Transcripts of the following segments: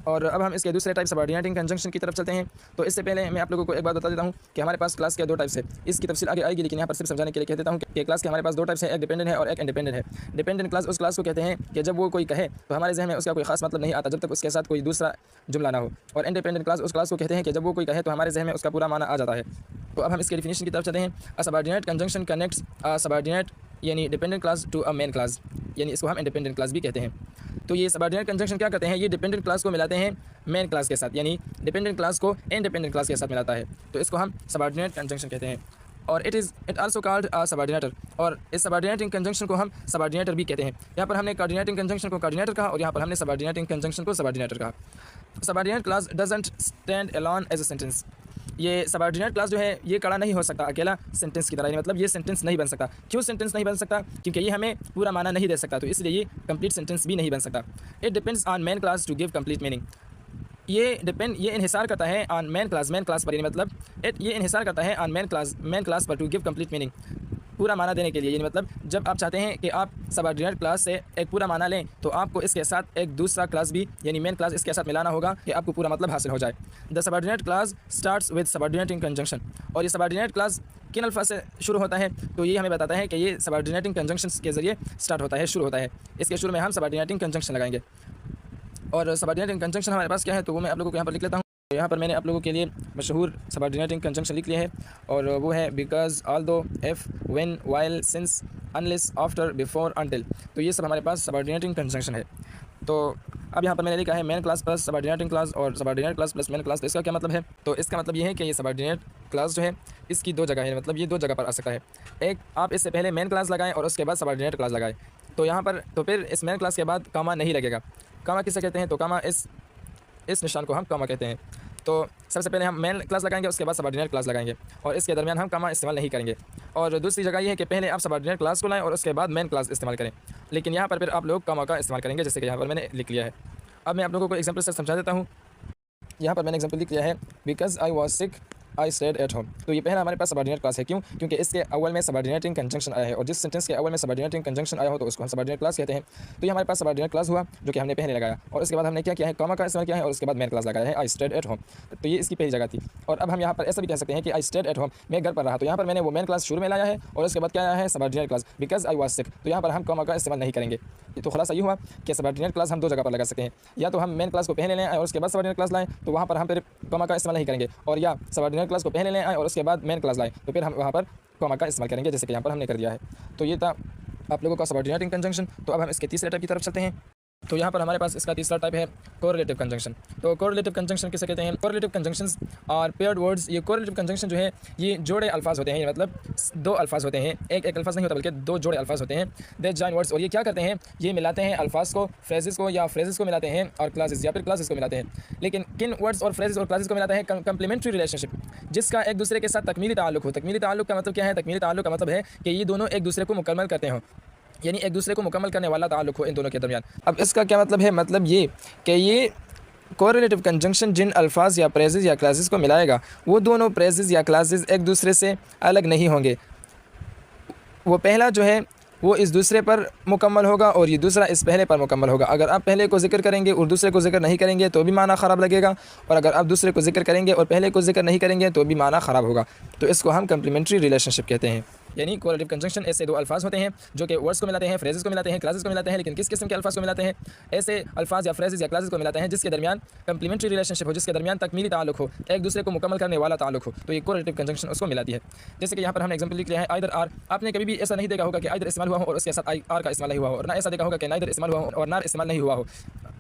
और अब हम इसके दूसरे टाइप सबऑर्डिनेटिंग कंजंक्शन की तरफ चलते हैं। तो इससे पहले मैं आप लोगों को एक बात बता देता हूँ कि हमारे पास क्लास के दो टाइप्स है। इसकी तफसील आगे आएगी, लेकिन यहाँ पर सिर्फ समझाने के लिए कह देता हूँ कि क्लास के हमारे पास दो टाइप्स है, एक डिपेंडेंट है और एक इंडिपेंडेंट है। डिपेंडेंट क्लास उस क्लास को कहते हैं कि जब वो कोई कहे तो हमारे जहन में उसका कोई खास मतलब नहीं आता जब तक उसके साथ कोई दूसरा जुमला ना हो। और इंडिपेंडेंट क्लास उस क्लास को कहते हैं कि जब वो कोई कहे तो हमारे जहन में उसका पूरा माना आ जाता है। तो अब हम इसके डिफिनेशन की तरफ चलते हैं। A subordinate conjunction connects a subordinate यानी dependent clause to a main clause, यानी इसको हम इंडिपेंडेंट क्लास भी कहते हैं। तो ये सबऑर्डिनेट कंजंक्शन क्या करते हैं, ये डिपेंडेंट क्लास को मिलाते हैं मेन क्लास के साथ, यानी डिपेंडेंट क्लास को इंडिपेंडेंट क्लास के साथ मिलाता है। तो इसको हम सबऑर्डिनेट कंजंक्शन कहते हैं। और इट आल्सो कॉल्ड अ सबऑर्डिनेटर, और इस सबऑर्डिनेटिंग कंजंक्शन को हम सबऑर्डिनेटर भी कहते हैं। यहाँ पर हमने कोऑर्डिनेटिंग कंजंक्शन को कोऑर्डिनेटर कहा और यहाँ पर हमने सबऑर्डिनेटिंग कंजंक्शन को सबऑर्डिनेटर कहा। Subordinate clause doesn't stand alone as a sentence. ये सबऑर्डिनेट क्लास जो है ये खड़ा नहीं हो सकता अकेला सेंटेंस की तरह, मतलब ये सेंटेंस नहीं बन सकता। क्यों सेंटेंस नहीं बन सकता? क्योंकि ये हमें पूरा माना नहीं दे सकता, तो इसलिए ये कंप्लीट सेंटेंस भी नहीं बन सकता। It depends on main clause to give complete meaning. ये इन्हिसार करता है ऑन मेन क्लास पर, यानी मतलब ये इन्हिसार करता है ऑन मेन क्लास पर टू गिव कंप्लीट मीनिंग, पूरा माना देने के लिए। यानी मतलब जब आप चाहते हैं कि आप सबऑर्डिनेट क्लास से एक पूरा माना लें तो आपको इसके साथ एक दूसरा क्लास भी यानी मेन क्लास इसके साथ मिलाना होगा कि आपको पूरा मतलब हासिल हो जाए। The subordinate class starts with subordinating conjunction, और ये सबऑर्डिनेट क्लास किन अल्फाज से शुरू होता है? तो ये हमें बताता है कि ये सबऑर्डिनेटिंग कंजंक्शन के ज़रिए स्टार्ट होता है, शुरू होता है। इसके शुरू में हम सबऑर्डिनेटिंग कंजंक्शन लगाएंगे। और सबऑर्डिनेटिंग कंजंक्शन हमारे पास क्या है तो वो मैं आप लोगों को यहाँ पर लिख लेता हूँ। यहाँ पर मैंने आप लोगों के लिए मशहूर सबऑर्डिनेटिंग कंजंक्शन लिख लिया है, और वो है because, although, if, when, while, since, unless, after, before, until. तो ये सब हमारे पास सबऑर्डिनेटिंग कंजंक्शन है। तो अब यहाँ पर मैंने लिखा है main clause plus subordinating clause और subordinate clause plus main clause. तो इसका क्या मतलब है? तो इसका मतलब ये है कि ये सबऑर्डिनेट क्लास जो है इसकी दो जगह है, मतलब ये दो जगह पर आ सकता है। एक, आप इससे पहले मेन क्लास लगाएं और उसके बाद सबऑर्डिनेट क्लास लगाएं, तो यहाँ पर तो फिर इस मेन क्लास के बाद कामा नहीं लगेगा। कामा किसे कहते हैं? तो कामा इस निशान को हम कामा कहते हैं। तो सबसे पहले हम मेन क्लास लगाएंगे, उसके बाद सबऑर्डिनेट क्लास लगाएंगे, और इसके दरमियान हम कामा इस्तेमाल नहीं करेंगे। और दूसरी जगह ये है कि पहले आप सबऑर्डिनेट क्लास को लाएं और उसके बाद मेन क्लास इस्तेमाल करें, लेकिन यहाँ पर फिर आप लोग कामा का इस्तेमाल करेंगे, जैसे कि यहाँ पर मैंने लिख लिया है। अब मैं आप लोगों को एग्जाम्पल से समझा देता हूँ। यहाँ पर मैंने एग्जाम्पल लिख लिया है, because I was sick I stayed at home. तो ये पहला हमारे पास सबऑर्डिनेट क्लास है। क्यों? क्योंकि इसके अव्वल में सबऑर्डिनेटिंग कंजंक्शन आया है, और जिस सेंटेंस के अव्वल में सबऑर्डिनेटिंग कंजंक्शन आया हो तो उसको हम सबऑर्डिनेट क्लास कहते हैं। तो ये हमारे पास सबऑर्डिनेट क्लास हुआ जो कि हमने पहले लगाया, और उसके बाद हमने क्या किया है, कॉमा का इस्तेमाल किया है, और उसके बाद मेन क्लास लगाया है, आई स्टेड एट होम। तो ये इसकी पहली जगह थी। और अब हम यहाँ पर ऐसा भी कह सकते हैं कि आई स्टेड एट होम, मैं घर पर रहा। तो यहाँ पर मैंने वो मेन क्लास शुरू में लाया है, और उसके बाद क्या आया है, subordinate class, because I was sick. तो यहाँ पर हम कॉमा का इस्तेमाल नहीं करेंगे। तो खुलासा ये हुआ कि सबऑर्डिनेट क्लास हम दो जगह पर लगा सकते हैं, या तो हम मेन क्लास को पहले लें और उसके बाद सबऑर्डिनेट क्लास लाएं, तो वहाँ पर हम फिर कॉमा का इस्तेमाल नहीं करेंगे, और या सबऑर्डिनेट क्लास को पहले लें और उसके बाद मेन क्लास लाएं, तो फिर हम वहाँ पर कॉमा का इस्तेमाल करेंगे, जैसे कि यहाँ पर हमने कर दिया है। तो ये था आप लोगों का सबऑर्डिनेटिंग कंजंक्शन। तो अब हम इसके तीसरे टाइप की तरफ चलते हैं। तो यहाँ पर हमारे पास इसका तीसरा टाइप है कोरिलेटिव कंजंक्शन। तो कोरिलेटिव कंजंक्शन किसे कहते हैं? कोरिलेटिव कंजंक्शंस और पेयर्ड वर्ड्स। ये कोरिलेटिव कंजंक्शन जो है ये जोड़े अल्फाज होते हैं, मतलब दो अल्फाज होते हैं, एक अल्फाज नहीं होता बल्कि दो जोड़े अल्फाज होते हैं, दे जॉइन वर्ड्स। और ये क्या करते हैं, ये मिलाते हैं अल्फाज को, फ्रेजेस को, या फ्रेजेस को मिलाते हैं और क्लासेस, या फिर क्लासेस को मिलाते हैं। लेकिन किन वर्ड्स और फ्रेजेस और क्लासेस को मिलाते हैं? कंप्लीमेंट्री रिलेशनशिप, जिसका एक दूसरे के साथ तकमीली ताल्लुक हो। तकमीली ताल्लुक का मतलब क्या है? तकमीली ताल्लुक का मतलब है कि ये दोनों एक दूसरे को मुकम्मल करते हो, यानी एक दूसरे को मुकम्मल करने वाला ताल्लुक हो इन दोनों के दरमियान। अब इसका क्या मतलब है? मतलब ये कि ये कोरिलेटिव कंजंक्शन जिन अल्फाज या प्रेजेस या क्लासेस को मिलाएगा वो दोनों प्रेजेस या क्लासेस एक दूसरे से अलग नहीं होंगे। वो पहला जो है वो इस दूसरे पर मुकम्मल होगा और ये दूसरा इस पहले पर मुकम्मल होगा। अगर आप पहले को जिक्र करेंगे और दूसरे को जिक्र नहीं करेंगे तो भी माना ख़राब लगेगा, और अगर आप दूसरे को जिक्र करेंगे और पहले को जिक्र नहीं करेंगे तो भी माना ख़राब होगा। तो इसको हम कंप्लीमेंट्री रिलेशनशिप कहते हैं। यानी कोरिलेटिव कंजंक्शन ऐसे दो अल्फाज होते हैं जो कि वर्ड्स को मिलाते हैं, फ्रेजेस को मिलाते हैं, क्लासेस को मिलाते हैं, लेकिन किस किस्म के अल्फाज को मिलाते हैं? ऐसे अल्फाज या फ्रेजेस या क्लासेस को मिलाते हैं जिसके दरमियान कंप्लीमेंट्री रिलेशनशिप हो, जिसके दरमियान तकमीली ताल्लुक हो, एक दूसरे को मुकम्मल करने वाला ताल्लुक हो। तो ये कोरिलेटिव कंजंक्शन उसको मिलाती है। जैसे कि यहाँ पर हमने एग्जाम्पल लिख लिया है आइदर आर। आपने कभी भी ऐसा नहीं देखा होगा कि आइदर इस्तेमाल हुआ हो और उसके साथ आर का इस्तेमाल नहीं हुआ हो, और ना ऐसा देखा होगा कि नाइदर इस्तेमाल हुआ हो और नार इस्तेमाल नहीं हुआ हो।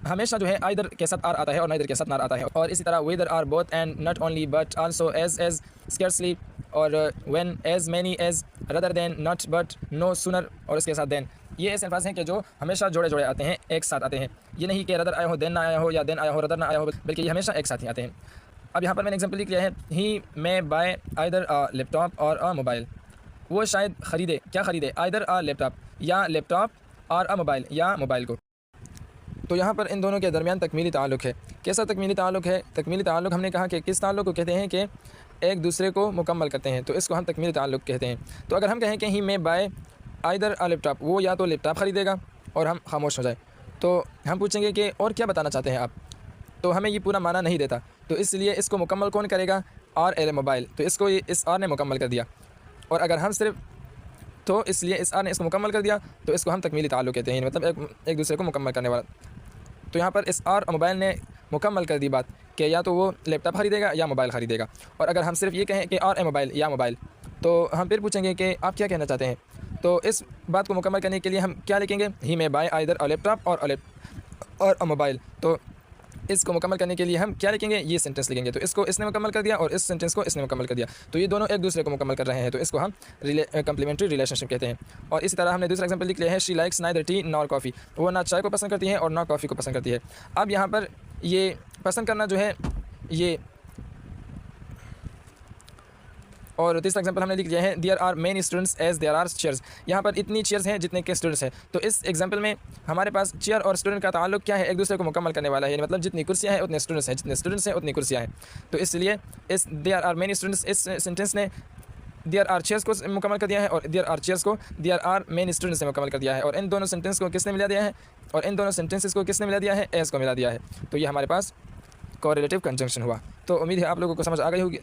हमेशा जो है आइदर के साथ आर आता है और नाइदर के साथ नार आता है। और इसी तरह whether or both and not only but also as scarcely, और when, as many, as, rather than, not, but, no, sooner और इसके साथ देन। ये ऐसे अल्फाज हैं कि जो हमेशा जोड़े जोड़े आते हैं, एक साथ आते हैं। ये नहीं कि रदर आया हो देन ना आया हो, या देन आया हो रदर ना आया हो, बल्कि ये हमेशा एक साथ ही आते हैं। अब यहाँ पर मैंने एग्जाम्पल लिख लिया है, ही मे बाय आइदर अ लैपटॉप और अ मोबाइल। वो शायद ख़रीदे, क्या ख़रीदे? आइदर अ लैपटॉप, या लैपटॉप, और अ मोबाइल, या मोबाइल को। तो यहाँ पर इन दोनों के दरमियान तकमीली ताल्लुक है। कैसा तकमीली ताल्लुक है? तकमीली ताल्लुक हमने कहा कि किस ताल्लुक को कहते हैं कि एक दूसरे को मुकम्मल करते हैं, तो इसको हम तकमीली ताल्लुक कहते हैं। तो अगर हम कहें कि ही मे बाय आइदर अ लैपटॉप, वो या तो लैपटॉप ख़रीदेगा और हम खामोश हो जाए, तो हम पूछेंगे कि और क्या बताना चाहते हैं आप? तो हमें ये पूरा माना नहीं देता। तो इसलिए इसको मुकम्मल कौन करेगा? Are a mobile. तो इसको इस आर ने मुकम्मल कर दिया। और अगर हम सिर्फ तो इसलिए इस आर ने इसको मुकम्मल कर दिया, तो इसको हम तकमीली ताल्लुक़ कहते हैं, मतलब एक दूसरे को मुकम्मल करने वाला। तो यहाँ पर इस आर मोबाइल ने मुकम्मल कर दी बात कि या तो वो लैपटॉप ख़रीदेगा या मोबाइल ख़रीदेगा। और अगर हम सिर्फ ये कहें कि आर ए मोबाइल या मोबाइल, तो हम फिर पूछेंगे कि आप क्या कहना चाहते हैं। तो इस बात को मुकम्मल करने के लिए हम क्या लिखेंगे? ही में बाय आइदर अ लैपटॉप और अ मोबाइल। तो इसको मुकम्मल करने के लिए हम क्या लिखेंगे? ये सेंटेंस लिखेंगे। तो इसको इसने मुकम्मल कर दिया और इस सेंटेंस को इसने मुकम्मल कर दिया। तो ये दोनों एक दूसरे को मुकम्मल कर रहे हैं, तो इसको हम कंप्लीमेंट्री रिलेशनशिप कहते हैं। और इसी तरह हमने दूसरा एग्जांपल लिख लिया है, she likes neither T nor coffee. वो ना चाय को पसंद करती है और ना कॉफ़ी को पसंद करती है। अब यहाँ पर ये पसंद करना जो है ये, और तीसरा एग्जांपल हमने लिख लिया है, there are many students as there are chairs. यहाँ पर इतनी चेयर्स हैं जितने के स्टूडेंट्स हैं। तो इस एग्जांपल में हमारे पास चेयर और स्टूडेंट का ताल्लुक क्या है? एक दूसरे को मुकम्मल करने वाला है, मतलब जितनी कुर्सियाँ हैं उतने स्टूडेंट्स हैं, जितने स्टूडेंट्स हैं उतनी कुर्सियाँ हैं। तो इसलिए इस देयर आर मेनी स्टूडेंट्स इस सेंटेंस ने देयर आर चेयर्स को मुकम्मल कर दिया है और देयर आर चेयर्स को देयर आर मेनी स्टूडेंट्स से मुकम्मल कर दिया है। और इन दोनों सेंटेंस को किसने मिला दिया है? और इन दोनों सेंटेंसेस को किसने मिला दिया है? एस को मिला दिया है। तो ये हमारे पास कोरिलेटिव कंजंक्शन हुआ। तो उम्मीद है आप लोगों को समझ आ गई होगी।